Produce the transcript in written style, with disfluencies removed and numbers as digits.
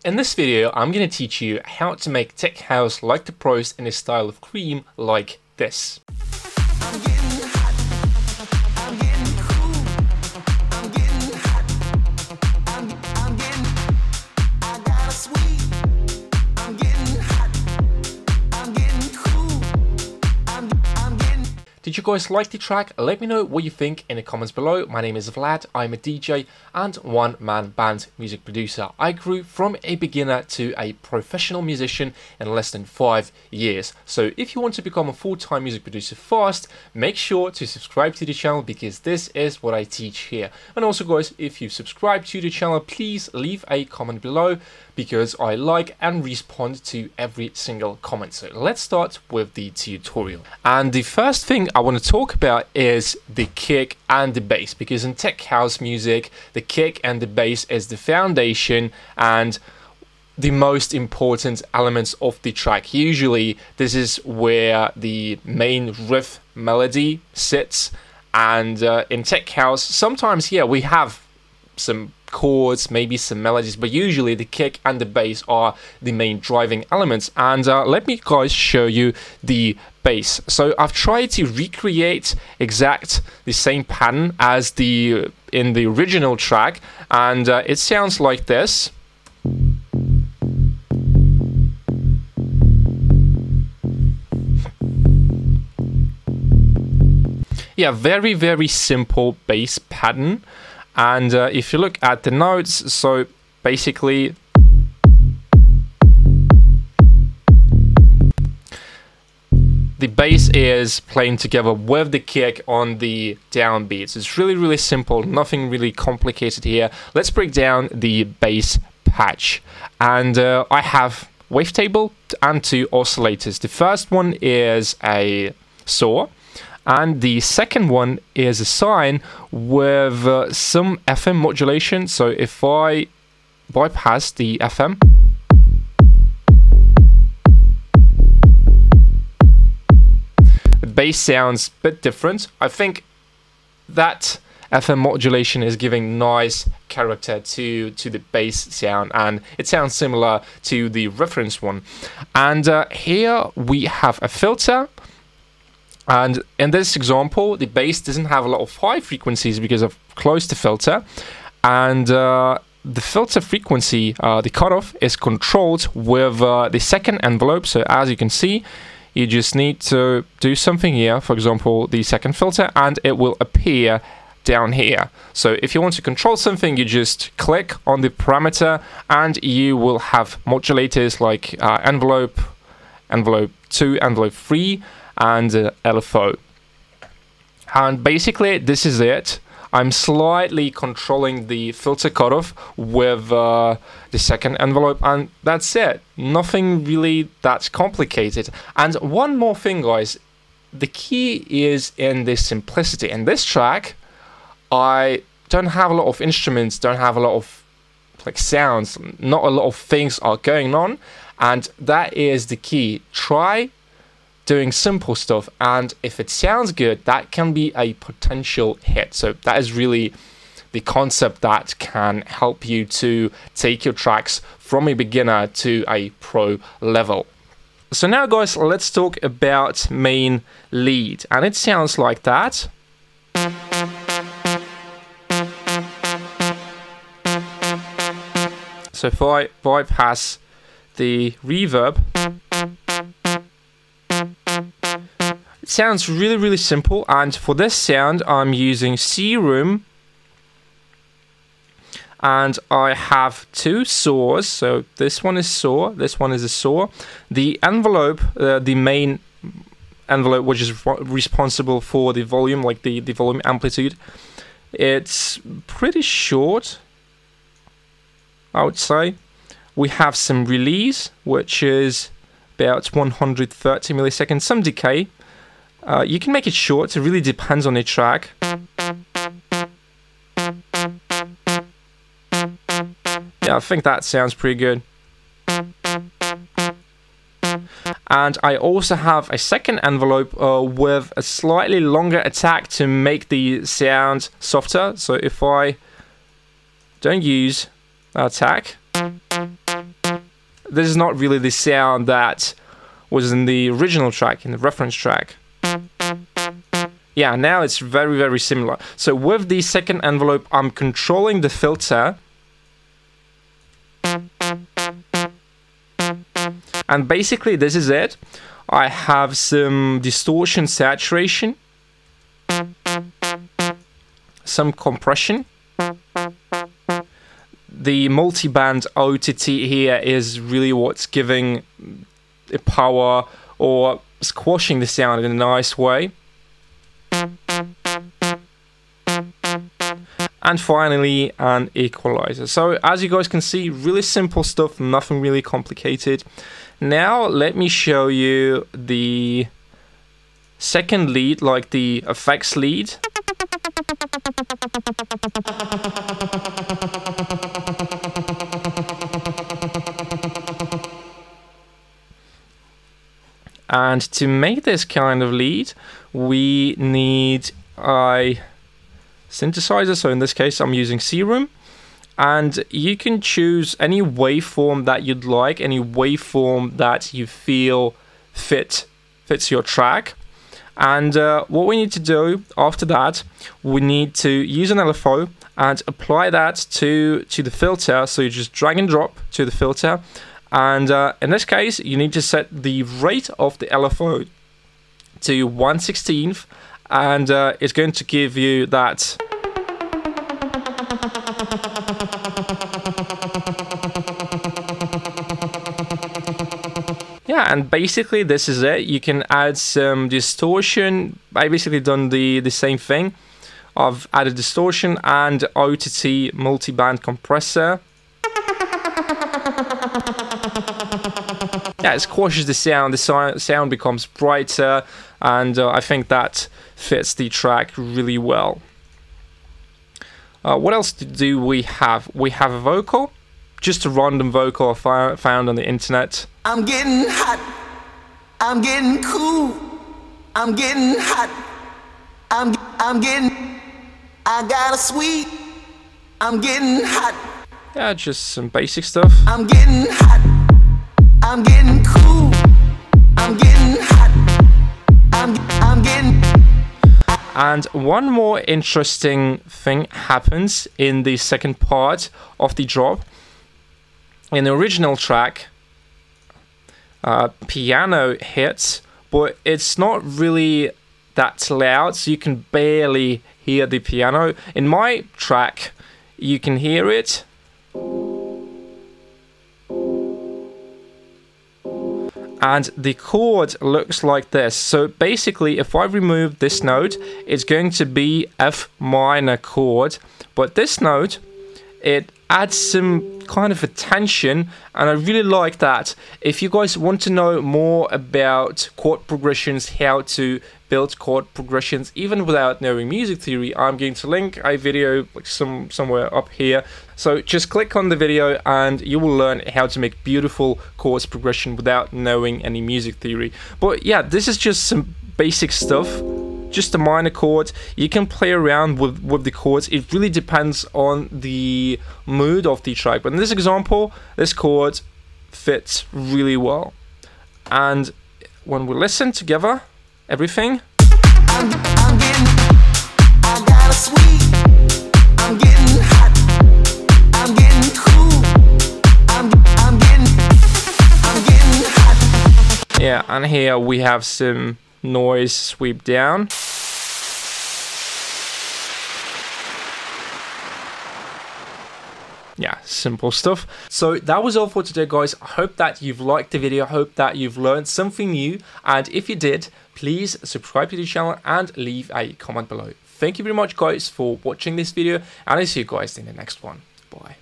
In this video, I'm going to teach you how to make tech house like the pros in the style of Kream like this. Did you guys like the track? Let me know what you think in the comments below. My name is Vlad, I'm a DJ and one-man band music producer. I grew from a beginner to a professional musician in less than 5 years. So if you want to become a full-time music producer fast, make sure to subscribe to the channel because this is what I teach here. And also guys, if you subscribe to the channel, please leave a comment below because I like and respond to every single comment. So let's start with the tutorial. And the first thing I want to talk about is the kick and the bass, because in tech house music, the kick and the bass is the foundation and the most important elements of the track. Usually this is where the main riff melody sits, and in tech house sometimes we have some chords, maybe some melodies, but usually the kick and the bass are the main driving elements. And let me guys show you the bass. So I've tried to recreate exact the same pattern as in the original track, and it sounds like this. Yeah, very simple bass pattern. And if you look at the notes, so basically the bass is playing together with the kick on the downbeats. It's really simple, nothing really complicated here. Let's break down the bass patch. And I have wavetable and 2 oscillators. The first one is a saw, and the second one is a sine with some FM modulation. So if I bypass the FM, the bass sounds a bit different. I think that FM modulation is giving nice character to the bass sound, and it sounds similar to the reference one. And here we have a filter. And in this example, the bass doesn't have a lot of high frequencies because I've closed the filter. And the filter frequency, the cutoff, is controlled with the second envelope. So as you can see, you just need to do something here, for example, the second filter, and it will appear down here. So if you want to control something, you just click on the parameter and you will have modulators like envelope 2, envelope 3, and LFO. And basically this is it. I'm slightly controlling the filter cutoff with the second envelope, and that's it. Nothing really that complicated. And one more thing guys, the key is in this simplicity. In this track I don't have a lot of instruments, don't have a lot of like sounds, not a lot of things are going on, and that is the key. Try doing simple stuff, and if it sounds good, that can be a potential hit. So that is really the concept that can help you to take your tracks from a beginner to a pro level. So now guys, let's talk about main lead, and it sounds like that. So if I bypass the reverb, it sounds really simple. And for this sound I'm using C room, and I have 2 saws. So this one is saw, this one is a saw. The envelope, the main envelope, which is responsible for the volume, like the volume amplitude, it's pretty short, I would say. We have some release, which is about 130 milliseconds, some decay. You can make it short, it really depends on the track. Yeah, I think that sounds pretty good. And I also have a second envelope with a slightly longer attack to make the sound softer. So if I don't use that attack, this is not really the sound that was in the original track, in the reference track. Yeah, now it's very, very similar. So with the second envelope, I'm controlling the filter. And basically this is it. I have some distortion, saturation, some compression. The multi-band OTT here is really what's giving the power or squashing the sound in a nice way. And finally, an equalizer. So as you guys can see, really simple stuff, nothing really complicated. Now let me show you the second lead, like the effects lead. And to make this kind of lead, we need a synthesizer. So in this case, I'm using Serum. And you can choose any waveform that you'd like, any waveform that you feel fits your track. And what we need to do after that, we need to use an LFO and apply that to the filter. So you just drag and drop to the filter. And in this case, you need to set the rate of the LFO to 1/16, and it's going to give you that. Yeah, and basically this is it. You can add some distortion. I basically done the same thing. I've added distortion and OTT multi-band compressor. Yeah, it squashes the sound. The sound becomes brighter, and I think that fits the track really well. What else do we have? We have a vocal, just a random vocal I found on the internet. I'm getting hot, I'm getting cool, I'm getting hot, I'm getting, I got a sweet, I'm getting hot. Yeah, just some basic stuff. I'm getting hot, I'm getting cool, I'm getting hot, I'm getting. And one more interesting thing happens in the second part of the drop. In the original track, piano hits, but it's not really that loud, so you can barely hear the piano. In my track, you can hear it. And the chord looks like this. So basically, if I remove this note, it's going to be F minor chord. But this note, it adds some kind of a tension, and I really like that. If you guys want to know more about chord progressions, how to build chord progressions even without knowing music theory, I'm going to link a video like somewhere up here. So just click on the video and you will learn how to make beautiful chords progression without knowing any music theory. But yeah, this is just some basic stuff. Just a minor chord. You can play around with the chords. It really depends on the mood of the track. But in this example, this chord fits really well. And when we listen together, everything. I'm getting, I got a sweet, I'm getting hot, I'm getting cool, I'm getting hot. Yeah, and here we have some noise sweep down. Yeah, simple stuff. So that was all for today, guys. I hope that you've liked the video. I hope that you've learned something new. And if you did, please subscribe to the channel and leave a comment below. Thank you very much, guys, for watching this video. And I'll see you guys in the next one. Bye.